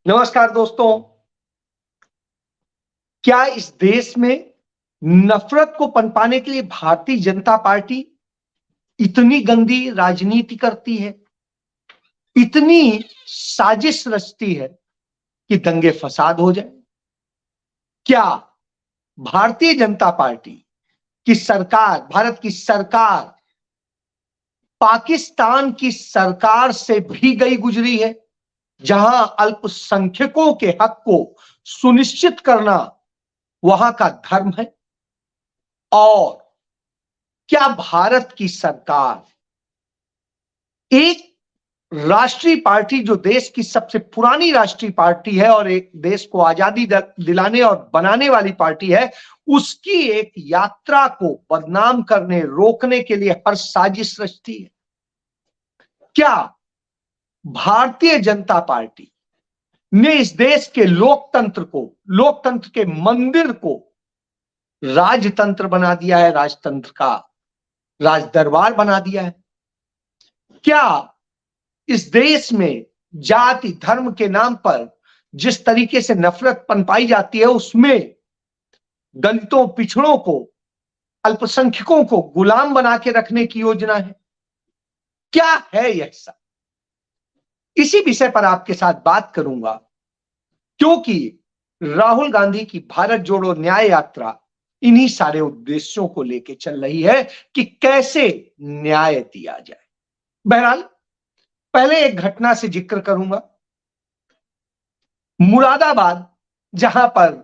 नमस्कार दोस्तों। क्या इस देश में नफरत को पनपाने के लिए भारतीय जनता पार्टी इतनी गंदी राजनीति करती है, इतनी साजिश रचती है कि दंगे फसाद हो जाए? क्या भारतीय जनता पार्टी की सरकार, भारत की सरकार, पाकिस्तान की सरकार से भी गई गुजरी है, जहां अल्पसंख्यकों के हक को सुनिश्चित करना वहां का धर्म है? और क्या भारत की सरकार एक राष्ट्रीय पार्टी, जो देश की सबसे पुरानी राष्ट्रीय पार्टी है और एक देश को आजादी दिलाने और बनाने वाली पार्टी है, उसकी एक यात्रा को बदनाम करने, रोकने के लिए हर साजिश रचती है? क्या भारतीय जनता पार्टी ने इस देश के लोकतंत्र को, लोकतंत्र के मंदिर को राजतंत्र बना दिया है, राजतंत्र का राजदरबार बना दिया है? क्या इस देश में जाति धर्म के नाम पर जिस तरीके से नफरत पनपाई जाती है, उसमें दलितों, पिछड़ों को, अल्पसंख्यकों को गुलाम बना के रखने की योजना है? क्या है यह सब? इसी विषय पर आपके साथ बात करूंगा, क्योंकि राहुल गांधी की भारत जोड़ो न्याय यात्रा इन्हीं सारे उद्देश्यों को लेकर चल रही है कि कैसे न्याय दिया जाए। बहरहाल, पहले एक घटना से जिक्र करूंगा। मुरादाबाद, जहां पर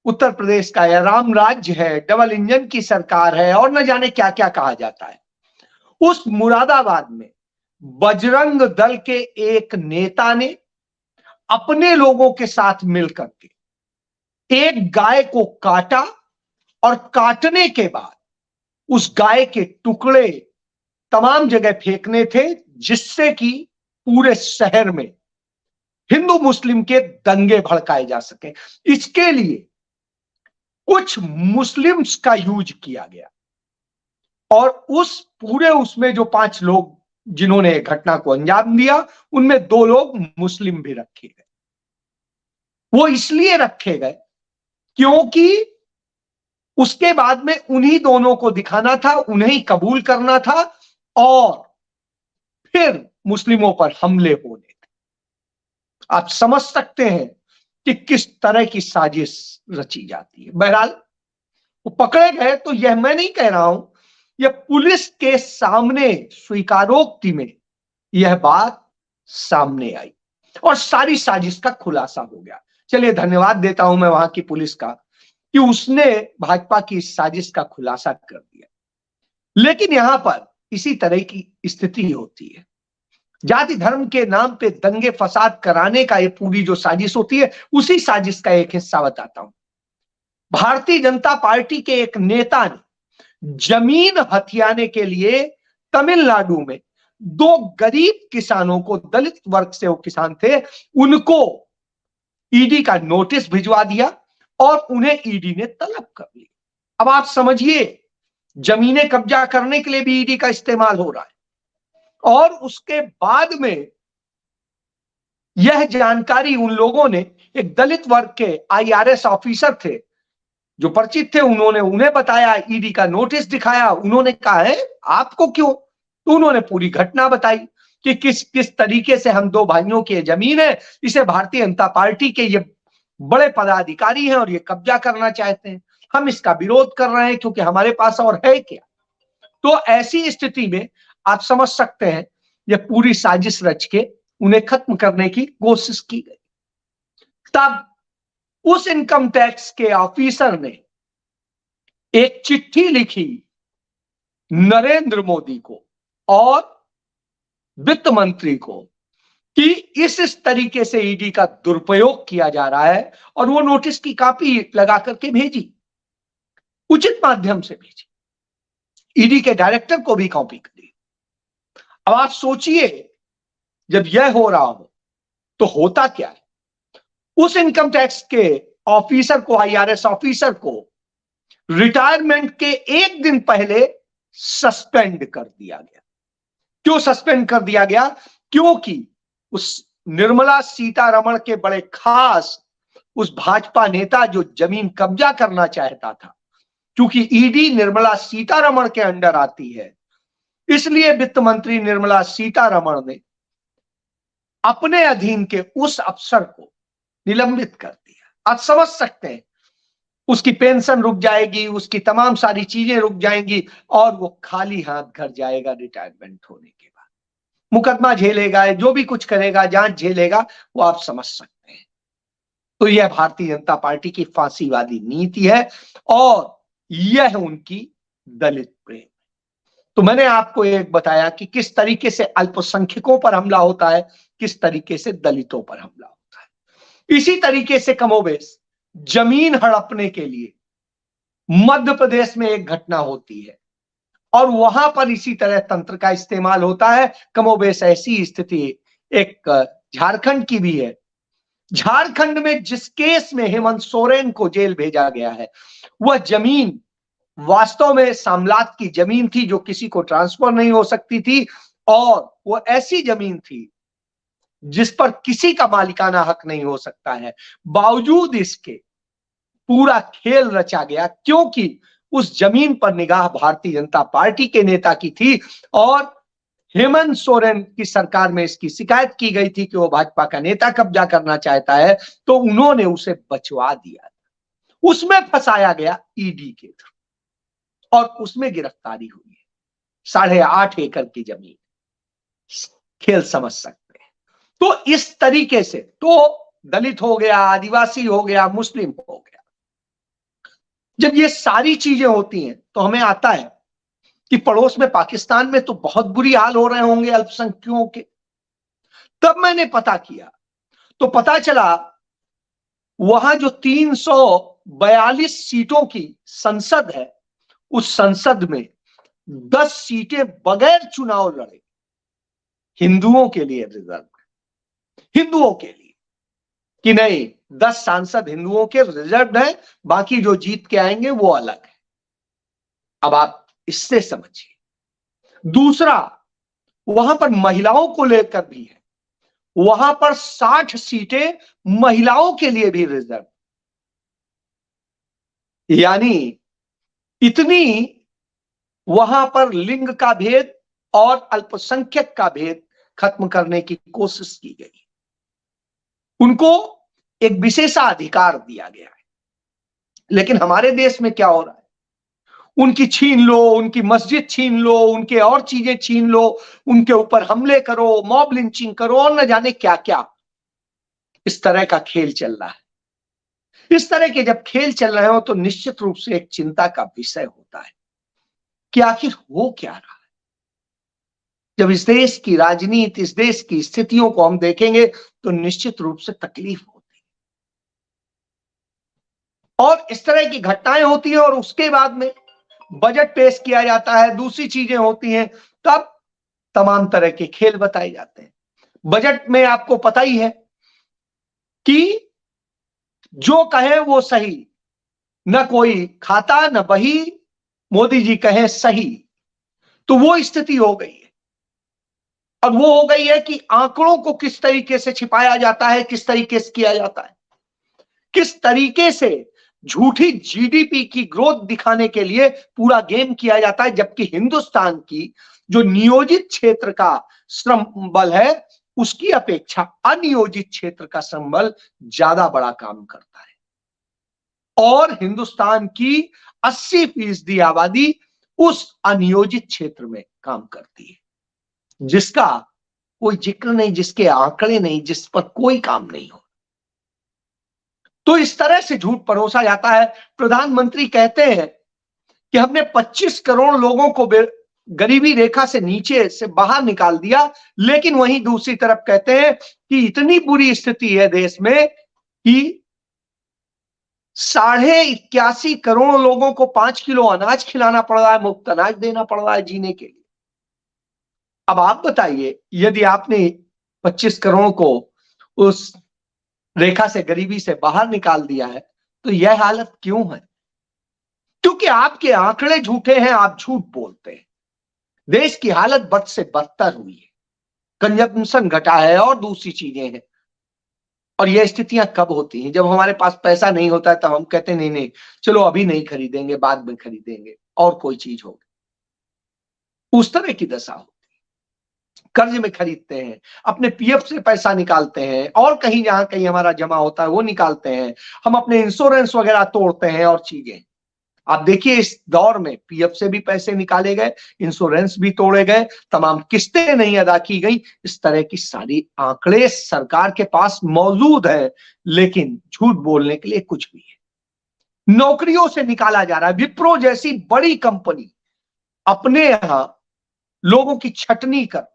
उत्तर प्रदेश का यह राम राज्य है, डबल इंजन की सरकार है और न जाने क्या क्या कहा जाता है, उस मुरादाबाद में बजरंग दल के एक नेता ने अपने लोगों के साथ मिलकर के एक गाय को काटा और काटने के बाद उस गाय के टुकड़े तमाम जगह फेंकने थे, जिससे कि पूरे शहर में हिंदू मुस्लिम के दंगे भड़काए जा सके। इसके लिए कुछ मुस्लिम्स का यूज किया गया और उस पूरे उसमें जो 5 लोग जिन्होंने घटना को अंजाम दिया, उनमें 2 लोग मुस्लिम भी रखे गए। वो इसलिए रखे गए क्योंकि उसके बाद में उन्हीं दोनों को दिखाना था, उन्हें कबूल करना था और फिर मुस्लिमों पर हमले होने थे। आप समझ सकते हैं कि किस तरह की साजिश रची जाती है। बहरहाल, वो पकड़े गए तो यह मैं नहीं कह रहा हूं, यह पुलिस के सामने स्वीकारोक्ति में यह बात सामने आई और सारी साजिश का खुलासा हो गया। चलिए, धन्यवाद देता हूं मैं वहां की पुलिस का कि उसने भाजपा की इस साजिश का खुलासा कर दिया। लेकिन यहां पर इसी तरह की स्थिति होती है। जाति धर्म के नाम पे दंगे फसाद कराने का ये पूरी जो साजिश होती है, उसी साजिश का एक हिस्सा बताता हूं। भारतीय जनता पार्टी के एक नेता ने जमीन हथियाने के लिए तमिलनाडु में 2 गरीब किसानों को, दलित वर्ग से वो किसान थे, उनको ईडी का नोटिस भिजवा दिया और उन्हें ईडी ने तलब कर लिया। अब आप समझिए, जमीनें कब्जा करने के लिए भी ईडी का इस्तेमाल हो रहा है। और उसके बाद में यह जानकारी उन लोगों ने, एक दलित वर्ग के आईआरएस ऑफिसर थे जो परिचित थे, उन्हें बताया, ईडी का नोटिस दिखाया। उन्होंने कहा है आपको क्यों? तो उन्होंने पूरी घटना बताई कि किस किस तरीके से हम 2 भाइयों की जमीन है, इसे भारतीय जनता पार्टी के ये बड़े पदाधिकारी हैं और ये कब्जा करना चाहते हैं। हम इसका विरोध कर रहे हैं क्योंकि हमारे पास और है क्या। तो ऐसी स्थिति में आप समझ सकते हैं, यह पूरी साजिश रच के उन्हें खत्म करने की कोशिश की गई। तब उस इनकम टैक्स के ऑफिसर ने एक चिट्ठी लिखी नरेंद्र मोदी को और वित्त मंत्री को कि इस तरीके से ईडी का दुरुपयोग किया जा रहा है, और वो नोटिस की कॉपी लगा करके भेजी, उचित माध्यम से भेजी, ईडी के डायरेक्टर को भी कॉपी करी। अब आप सोचिए, जब यह हो रहा हो तो होता क्या है? उस इनकम टैक्स के ऑफिसर को, आईआरएस ऑफिसर को, रिटायरमेंट के 1 दिन पहले सस्पेंड कर दिया गया। क्यों सस्पेंड कर दिया गया? क्योंकि उस निर्मला सीतारमण के बड़े खास उस भाजपा नेता जो जमीन कब्जा करना चाहता था, क्योंकि ईडी निर्मला सीतारमण के अंडर आती है, इसलिए वित्त मंत्री निर्मला सीतारमण ने अपने अधीन के उस अफसर को निलंबित कर दिया। आप समझ सकते हैं, उसकी पेंशन रुक जाएगी, उसकी तमाम सारी चीजें रुक जाएंगी और वो खाली हाथ घर जाएगा रिटायरमेंट होने के बाद। मुकदमा झेलेगा, जो भी कुछ करेगा, जांच झेलेगा, वो आप समझ सकते हैं। तो यह भारतीय जनता पार्टी की फांसीवादी नीति है और यह उनकी दलित प्रेम। तो मैंने आपको एक बताया कि किस तरीके से अल्पसंख्यकों पर हमला होता है, किस तरीके से दलितों पर हमला होता है। इसी तरीके से कमोबेश जमीन हड़पने के लिए मध्य प्रदेश में एक घटना होती है और वहां पर इसी तरह तंत्र का इस्तेमाल होता है। कमोबेश ऐसी स्थिति एक झारखंड की भी है। झारखंड में जिस केस में हेमंत सोरेन को जेल भेजा गया है, वह जमीन वास्तव में साम्राज्य की जमीन थी जो किसी को ट्रांसफर नहीं हो सकती थी और वो ऐसी जमीन थी जिस पर किसी का मालिकाना हक नहीं हो सकता है। बावजूद इसके पूरा खेल रचा गया, क्योंकि उस जमीन पर निगाह भारतीय जनता पार्टी के नेता की थी और हेमंत सोरेन की सरकार में इसकी शिकायत की गई थी कि वो भाजपा का नेता कब्जा करना चाहता है, तो उन्होंने उसे बचवा दिया। उसमें फंसाया गया ईडी के थ्रू और उसमें गिरफ्तारी हुई है। 8.5 एकड़ की जमीन, खेल समझ सकते हैं। तो इस तरीके से तो दलित हो गया, आदिवासी हो गया, मुस्लिम हो गया। जब ये सारी चीजें होती हैं तो हमें आता है कि पड़ोस में पाकिस्तान में तो बहुत बुरी हाल हो रहे होंगे अल्पसंख्यकों के। तब मैंने पता किया तो पता चला वहां जो 342 सीटों की संसद है, उस संसद में 10 सीटें बगैर चुनाव लड़े हिंदुओं के लिए रिजर्व, हिंदुओं के लिए कि नहीं 10 सांसद हिंदुओं के रिजर्व हैं, बाकी जो जीत के आएंगे वो अलग है। अब आप इससे समझिए। दूसरा, वहां पर महिलाओं को लेकर भी है, वहां पर 60 सीटें महिलाओं के लिए भी रिजर्व, यानी इतनी वहां पर लिंग का भेद और अल्पसंख्यक का भेद खत्म करने की कोशिश की गई। उनको एक विशेषाधिकार दिया गया है। लेकिन हमारे देश में क्या हो रहा है, उनकी छीन लो, उनकी मस्जिद छीन लो, उनके और चीजें छीन लो, उनके ऊपर हमले करो, मॉब लिंचिंग करो और न जाने क्या क्या। इस तरह का खेल चल रहा है। इस तरह के जब खेल चल रहे हो तो निश्चित रूप से एक चिंता का विषय होता है कि आखिर हो क्या रहा है। जब इस देश की राजनीति, इस देश की स्थितियों को हम देखेंगे तो निश्चित रूप से तकलीफ होती है और इस तरह की घटनाएं होती है और उसके बाद में बजट पेश किया जाता है, दूसरी चीजें होती हैं, तब तमाम तरह के खेल बताए जाते हैं। बजट में आपको पता ही है कि जो कहे वो सही, न कोई खाता न बही, मोदी जी कहे सही। तो वो स्थिति हो गई है और वो हो गई है कि आंकड़ों को किस तरीके से छिपाया जाता है, किस तरीके से किया जाता है, किस तरीके से झूठी जीडीपी की ग्रोथ दिखाने के लिए पूरा गेम किया जाता है, जबकि हिंदुस्तान की जो नियोजित क्षेत्र का श्रम बल है उसकी अपेक्षा अनियोजित क्षेत्र का श्रम बल ज्यादा बड़ा काम करता है और हिंदुस्तान की 80% आबादी उस अनियोजित क्षेत्र में काम करती है, जिसका कोई जिक्र नहीं, जिसके आंकड़े नहीं, जिस पर कोई काम नहीं हो। तो इस तरह से झूठ परोसा जाता है। प्रधानमंत्री कहते हैं कि हमने 25 करोड़ लोगों को गरीबी रेखा से नीचे से बाहर निकाल दिया, लेकिन वहीं दूसरी तरफ कहते हैं कि इतनी बुरी स्थिति है देश में कि 81.5 करोड़ लोगों को 5 किलो अनाज खिलाना पड़ रहा है, मुफ्त अनाज देना पड़ रहा है जीने के लिए। अब आप बताइए, यदि आपने 25 करोड़ को उस रेखा से, गरीबी से बाहर निकाल दिया है, तो यह हालत क्यों है? क्योंकि आपके आंकड़े झूठे हैं, आप झूठ बोलते हैं। देश की हालत बद से बदतर हुई है। कंजम्पशन घटा है और दूसरी चीजें हैं। और ये स्थितियां कब होती हैं? जब हमारे पास पैसा नहीं होता है, तब हम कहते हैं नहीं नहीं चलो अभी नहीं खरीदेंगे, बाद में खरीदेंगे और कोई चीज होगी, उस तरह की दशा हो। कर्ज में खरीदते हैं, अपने पीएफ से पैसा निकालते हैं और कहीं जहां कहीं हमारा जमा होता है वो निकालते हैं, हम अपने इंश्योरेंस वगैरह तोड़ते हैं और चीजें। आप देखिए इस दौर में पीएफ से भी पैसे निकाले गए, इंश्योरेंस भी तोड़े गए, तमाम किस्तें नहीं अदा की गई। इस तरह की सारी आंकड़े सरकार के पास मौजूद है, लेकिन झूठ बोलने के लिए कुछ भी है। नौकरियों से निकाला जा रहा है। विप्रो जैसी बड़ी कंपनी अपने यहां लोगों की छटनी कर रही है।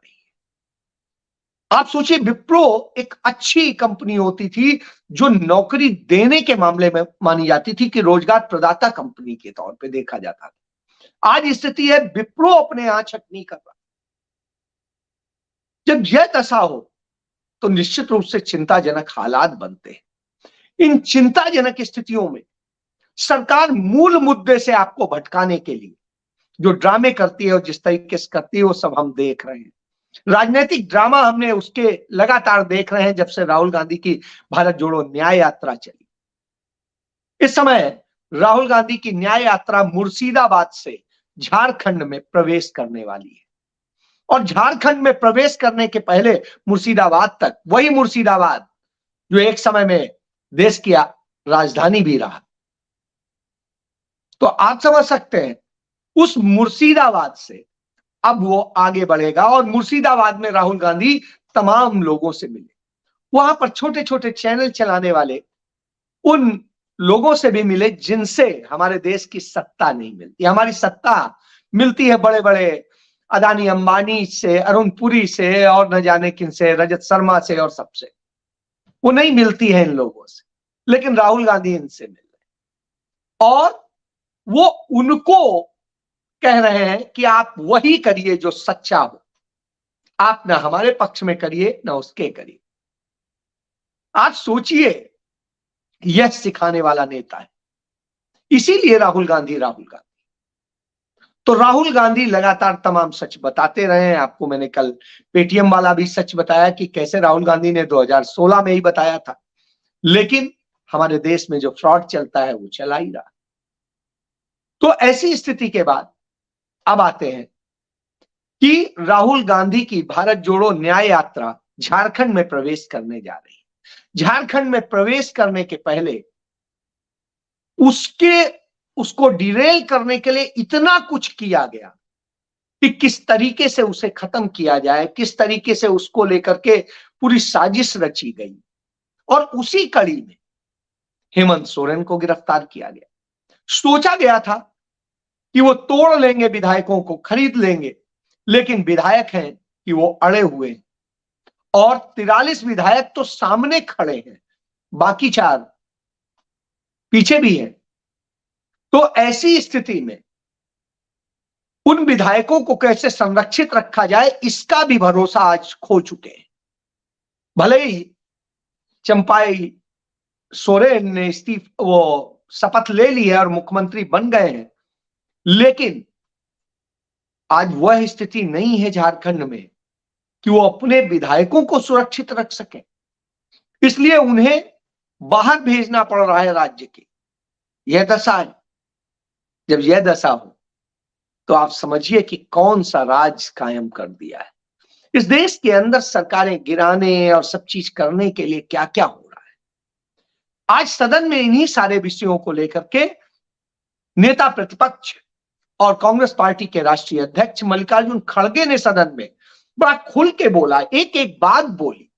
आप सोचिए, विप्रो एक अच्छी कंपनी होती थी जो नौकरी देने के मामले में मानी जाती थी कि रोजगार प्रदाता कंपनी के तौर पे देखा जाता था। आज स्थिति है विप्रो अपने यहां छटनी कर रहा है। जब यह दशा हो तो निश्चित रूप से चिंताजनक हालात बनते हैं। इन चिंताजनक स्थितियों में सरकार मूल मुद्दे से आपको भटकाने के लिए जो ड्रामे करती है और जिस तरीके से करती है वो सब हम देख रहे हैं। राजनीतिक ड्रामा हमने उसके लगातार देख रहे हैं जब से राहुल गांधी की भारत जोड़ो न्याय यात्रा चली। इस समय राहुल गांधी की न्याय यात्रा मुर्शिदाबाद से झारखंड में प्रवेश करने वाली है और झारखंड में प्रवेश करने के पहले मुर्शिदाबाद तक, वही मुर्शिदाबाद जो एक समय में देश की राजधानी भी रहा। तो आप समझ सकते हैं उस मुर्शिदाबाद से अब वो आगे बढ़ेगा और मुर्शिदाबाद में राहुल गांधी तमाम लोगों से मिले। वहां पर छोटे छोटे चैनल चलाने वाले उन लोगों से भी मिले जिनसे हमारे देश की सत्ता नहीं मिलती। हमारी सत्ता मिलती है बड़े बड़े अदानी अंबानी से, अरुण पुरी से और न जाने किन से, रजत शर्मा से और सबसे। वो नहीं मिलती है इन लोगों से, लेकिन राहुल गांधी इनसे मिल रहे और वो उनको कह रहे हैं कि आप वही करिए जो सच्चा हो, आप ना हमारे पक्ष में करिए ना उसके करिए। आप सोचिए, यह सिखाने वाला नेता है। इसीलिए राहुल गांधी तो राहुल गांधी लगातार तमाम सच बताते रहे हैं। आपको मैंने कल पेटीएम वाला भी सच बताया कि कैसे राहुल गांधी ने 2016 में ही बताया था, लेकिन हमारे देश में जो फ्रॉड चलता है वो चला ही रहा। तो ऐसी स्थिति के बाद अब आते हैं कि राहुल गांधी की भारत जोड़ो न्याय यात्रा झारखंड में प्रवेश करने जा रही है। झारखंड में प्रवेश करने के पहले उसको डिरेल करने के लिए इतना कुछ किया गया कि किस तरीके से उसे खत्म किया जाए, किस तरीके से उसको लेकर के पूरी साजिश रची गई। और उसी कड़ी में हेमंत सोरेन को गिरफ्तार किया गया। सोचा गया था कि वो तोड़ लेंगे, विधायकों को खरीद लेंगे, लेकिन विधायक हैं कि वो अड़े हुए हैं और 43 विधायक तो सामने खड़े हैं, बाकी 4 पीछे भी हैं। तो ऐसी स्थिति में उन विधायकों को कैसे संरक्षित रखा जाए, इसका भी भरोसा आज खो चुके हैं। भले ही चंपाई सोरेन ने शपथ ले ली है और मुख्यमंत्री बन गए हैं, लेकिन आज वह स्थिति नहीं है झारखंड में कि वो अपने विधायकों को सुरक्षित रख सके। इसलिए उन्हें बाहर भेजना पड़ रहा है राज्य के। यह दशा है। जब यह दशा हो तो आप समझिए कि कौन सा राज कायम कर दिया है। इस देश के अंदर सरकारें गिराने और सब चीज करने के लिए क्या क्या हो रहा है। आज सदन में इन्हीं सारे विषयों को लेकर के नेता प्रतिपक्ष और कांग्रेस पार्टी के राष्ट्रीय अध्यक्ष मल्लिकार्जुन खड़गे ने सदन में बड़ा खुल के बोला, एक एक बात बोली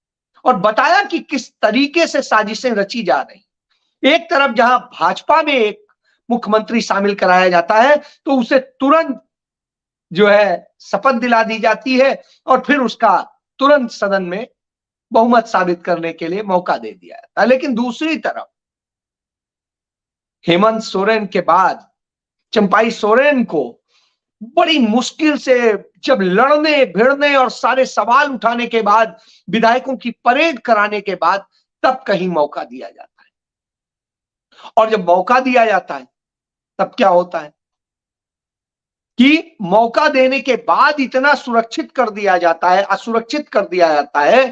और बताया कि किस तरीके से साजिशें रची जा रही। एक तरफ जहां भाजपा में एक मुख्यमंत्री शामिल कराया जाता है तो उसे तुरंत जो है शपथ दिला दी जाती है और फिर उसका तुरंत सदन में बहुमत साबित करने के लिए मौका दे दिया जाता है। लेकिन दूसरी तरफ हेमंत सोरेन के बाद चंपाई सोरेन को बड़ी मुश्किल से जब लड़ने भिड़ने और सारे सवाल उठाने के बाद, विधायकों की परेड कराने के बाद तब कहीं मौका दिया जाता है। और जब मौका दिया जाता है तब क्या होता है? कि मौका देने के बाद इतना सुरक्षित कर दिया जाता है, असुरक्षित कर दिया जाता है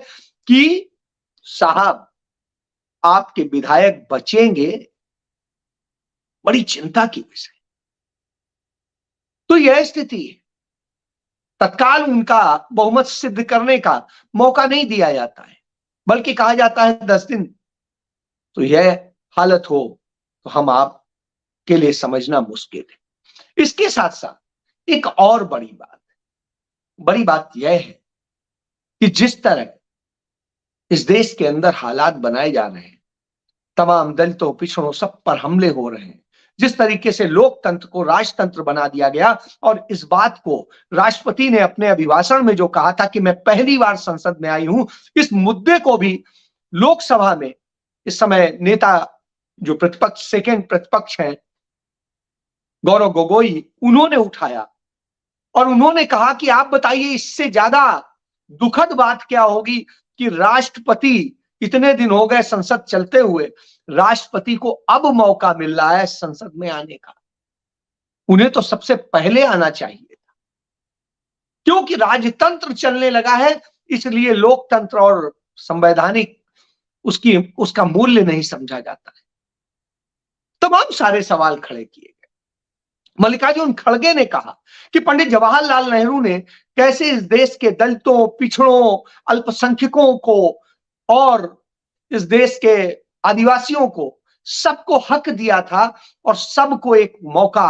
कि साहब आपके विधायक बचेंगे, बड़ी चिंता की विषय। तो यह स्थिति है, तत्काल उनका बहुमत सिद्ध करने का मौका नहीं दिया जाता है, बल्कि कहा जाता है 10 दिन। तो यह हालत हो तो हम आपके लिए समझना मुश्किल है। इसके साथ साथ एक और बड़ी बात यह है कि जिस तरह इस देश के अंदर हालात बनाए जा रहे हैं, तमाम दलितों, पिछड़ों, सब पर हमले हो रहे हैं, जिस तरीके से लोकतंत्र को राजतंत्र बना दिया गया, और इस बात को राष्ट्रपति ने अपने अभिभाषण में जो कहा था कि मैं पहली बार संसद में आई हूं, इस मुद्दे को भी लोकसभा में इस समय नेता जो प्रतिपक्ष, सेकेंड प्रतिपक्ष हैं गौरव गोगोई, उन्होंने उठाया और उन्होंने कहा कि आप बताइए इससे ज्यादा दुखद बात क्या होगी कि राष्ट्रपति, इतने दिन हो गए संसद चलते हुए, राष्ट्रपति को अब मौका मिल रहा है संसद में आने का। उन्हें तो सबसे पहले आना चाहिए था, क्योंकि राजतंत्र चलने लगा है, इसलिए लोकतंत्र और संवैधानिक उसका मूल्य नहीं समझा जाता है। तमाम सारे सवाल खड़े किए गए। मल्लिकार्जुन खड़गे ने कहा कि पंडित जवाहरलाल नेहरू ने कैसे इस देश के दलितों, पिछड़ों, अल्पसंख्यकों को और इस देश के आदिवासियों को सबको हक दिया था और सबको एक मौका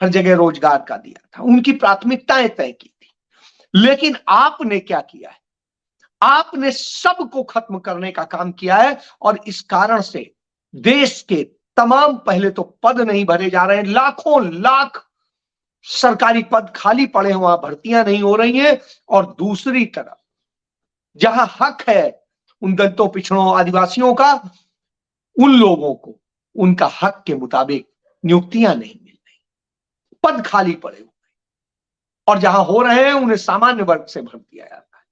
हर जगह रोजगार का दिया था, उनकी प्राथमिकताएं तय की थी। लेकिन आपने क्या किया है? आपने सबको खत्म करने का काम किया है, और इस कारण से देश के तमाम, पहले तो पद नहीं भरे जा रहे हैं, लाखों लाख सरकारी पद खाली पड़े हैं, वहां भर्तियां नहीं हो रही हैं, और दूसरी तरफ जहां हक है उन दलितों, पिछड़ों, आदिवासियों का, उन लोगों को उनका हक के मुताबिक नियुक्तियां नहीं मिल रही, पद खाली पड़े हुए, और जहां हो रहे हैं उन्हें सामान्य वर्ग से भर दिया जाता है।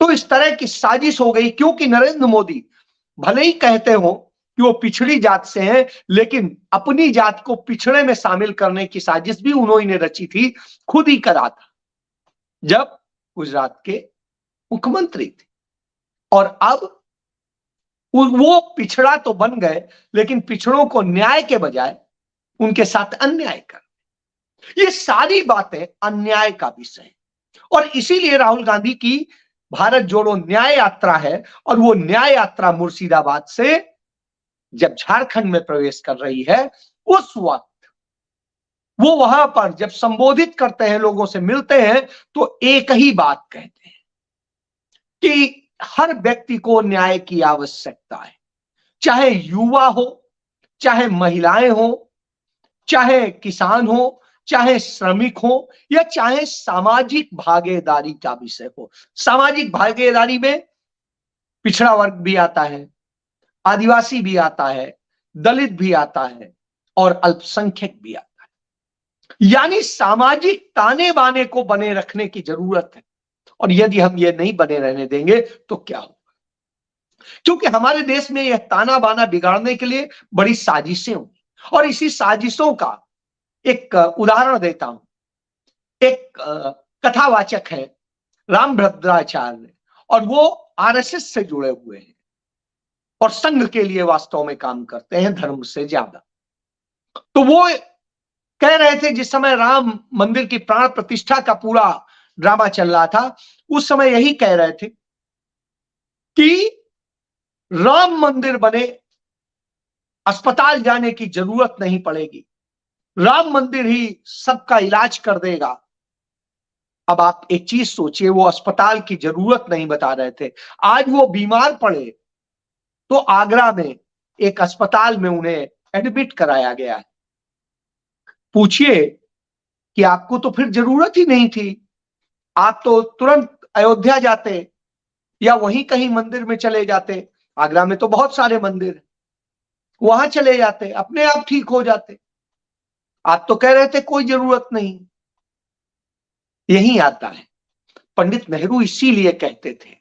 तो इस तरह की साजिश हो गई, क्योंकि नरेंद्र मोदी भले ही कहते हो कि वो पिछड़ी जात से हैं, लेकिन अपनी जात को पिछड़े में शामिल करने की साजिश भी उन्होंने रची थी, खुद ही करा था जब गुजरात के मुख्यमंत्री थे। और अब वो पिछड़ा तो बन गए, लेकिन पिछड़ों को न्याय के बजाय उनके साथ अन्याय कर। ये सारी बातें अन्याय का विषय है, और इसीलिए राहुल गांधी की भारत जोड़ो न्याय यात्रा है, और वो न्याय यात्रा मुर्शिदाबाद से जब झारखंड में प्रवेश कर रही है, उस वक्त वो वहां पर जब संबोधित करते हैं, लोगों से मिलते हैं, तो एक ही बात कहते हैं कि हर व्यक्ति को न्याय की आवश्यकता है, चाहे युवा हो, चाहे महिलाएं हो, चाहे किसान हो, चाहे श्रमिक हो, या चाहे सामाजिक भागीदारी का विषय हो। सामाजिक भागीदारी में पिछड़ा वर्ग भी आता है, आदिवासी भी आता है, दलित भी आता है, और अल्पसंख्यक भी आता है। यानी सामाजिक ताने बाने को बने रखने की जरूरत है, और यदि हम ये नहीं बने रहने देंगे तो क्या होगा? क्योंकि हमारे देश में यह ताना बाना बिगाड़ने के लिए बड़ी साजिशें होंगी, और इसी साजिशों का एक उदाहरण देता हूं। एक कथावाचक है रामभद्राचार्य, और वो आरएसएस से जुड़े हुए हैं और संघ के लिए वास्तव में काम करते हैं, धर्म से ज्यादा। तो वो कह रहे थे, जिस समय राम मंदिर की प्राण प्रतिष्ठा का पूरा ड्रामा चल रहा था, उस समय यही कह रहे थे कि राम मंदिर बने, अस्पताल जाने की जरूरत नहीं पड़ेगी, राम मंदिर ही सबका इलाज कर देगा। अब आप एक चीज सोचिए, वो अस्पताल की जरूरत नहीं बता रहे थे, आज वो बीमार पड़े तो आगरा में एक अस्पताल में उन्हें एडमिट कराया गया है। पूछिए कि आपको तो फिर जरूरत ही नहीं थी, आप तो तुरंत अयोध्या जाते या वहीं कहीं मंदिर में चले जाते, आगरा में तो बहुत सारे मंदिर, वहां चले जाते, अपने आप ठीक हो जाते। आप तो कह रहे थे कोई जरूरत नहीं। यही आता है, पंडित नेहरू इसीलिए कहते थे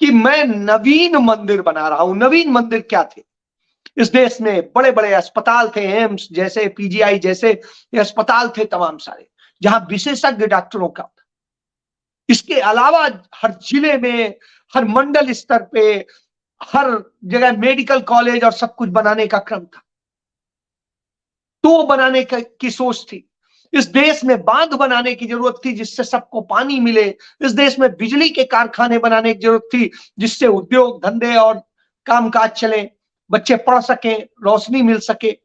कि मैं नवीन मंदिर बना रहा हूं। नवीन मंदिर क्या थे? इस देश में बड़े बड़े अस्पताल थे, एम्स जैसे, पीजीआई जैसे अस्पताल थे तमाम सारे, जहां विशेषज्ञ डॉक्टरों का। इसके अलावा हर जिले में, हर मंडल स्तर पे, हर जगह मेडिकल कॉलेज और सब कुछ बनाने का क्रम था। तो बनाने की सोच थी। इस देश में बांध बनाने की जरूरत थी जिससे सबको पानी मिले। इस देश में बिजली के कारखाने बनाने की जरूरत थी जिससे उद्योग धंधे और कामकाज चले, बच्चे पढ़ सके, रोशनी मिल सके।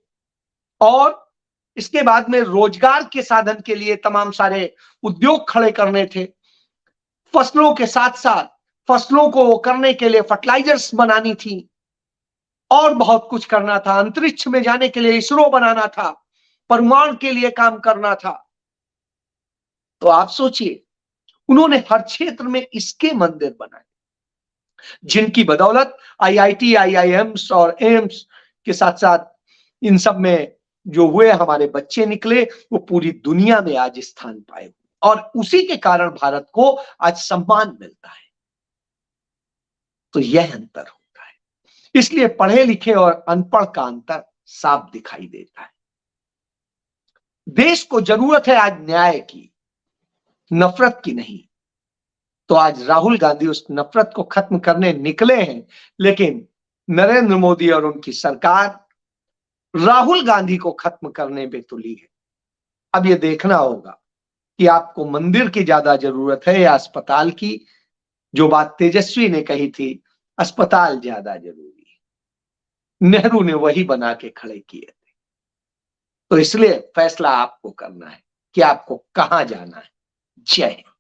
और इसके बाद में रोजगार के साधन के लिए तमाम सारे उद्योग खड़े करने थे। फसलों के साथ साथ फसलों को करने के लिए फर्टिलाइजर्स बनानी थी और बहुत कुछ करना था। अंतरिक्ष में जाने के लिए इसरो बनाना था, परमाणु के लिए काम करना था। तो आप सोचिए, उन्होंने हर क्षेत्र में इसके मंदिर बनाए जिनकी बदौलत आईआईटी, आईआईएम्स और एम्स के साथ साथ इन सब में जो हुए हमारे बच्चे निकले, वो पूरी दुनिया में आज स्थान पाए और उसी के कारण भारत को आज सम्मान मिलता है। तो यह अंतर होता है। इसलिए पढ़े लिखे और अनपढ़ का अंतर साफ दिखाई देता है। देश को जरूरत है आज न्याय की, नफरत की नहीं। तो आज राहुल गांधी उस नफरत को खत्म करने निकले हैं, लेकिन नरेंद्र मोदी और उनकी सरकार राहुल गांधी को खत्म करने में तुली है। अब यह देखना होगा कि आपको मंदिर की ज्यादा जरूरत है या अस्पताल की। जो बात तेजस्वी ने कही थी, अस्पताल ज्यादा जरूरी है, नेहरू ने वही बना के खड़े किए थे। तो इसलिए फैसला आपको करना है कि आपको कहां जाना है। जय हिंद।